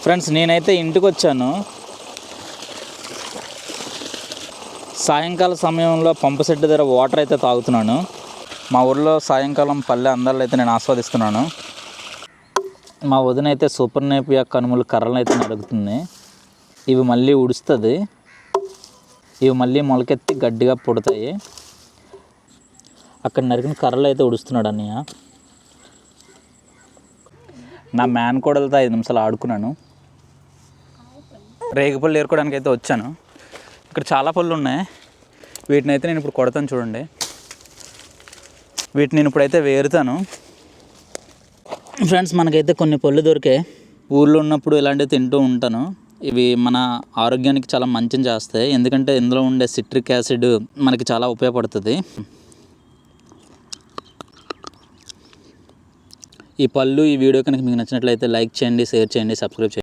Friends నేనైతే ఇంటికి వచ్చాను. సాయంకాల సమయంలో పంపు సెట్ దగ్గర వాటర్ అయితే తాగుతున్నాను. మా ఊర్లో సాయంకాలం పల్లె అందాలు అయితే నేను ఆస్వాదిస్తున్నాను. మా వదిన అయితే సూపర్ నేపియా కనుమలు కర్రలు అయితే నడుగుతుంది. ఇవి మళ్ళీ ఉడుస్తుంది. ఇవి మళ్ళీ మొలకెత్తి గట్టిగా పుడతాయి. అక్కడ నరికిన కర్రలు అయితే ఉడుస్తున్నాడు అన్నయ్య. నా మ్యాన్ కోడలతో 5 నిమిషాలు ఆడుకున్నాను. రేగిపళ్ళు ఏరుకోవడానికి అయితే వచ్చాను. ఇక్కడ చాలా పళ్ళు ఉన్నాయి. వీటిని అయితే నేను ఇప్పుడు కొడతాను చూడండి. వీటిని నేను ఇప్పుడైతే వేరుతాను. ఫ్రెండ్స్ మనకైతే కొన్ని పళ్ళు దొరికాయి. ఊళ్ళో ఉన్నప్పుడు ఇలాంటివి తింటూ ఉంటాను. ఇవి మన ఆరోగ్యానికి చాలా మంచిని చేస్తాయి. ఎందుకంటే ఇందులో ఉండే సిట్రిక్ యాసిడ్ మనకి చాలా ఉపయోగపడుతుంది. ఈ పళ్ళు ఈ వీడియో కనుక మీకు నచ్చినట్లయితే లైక్ చేయండి, షేర్ చేయండి, సబ్స్క్రైబ్ చేయండి.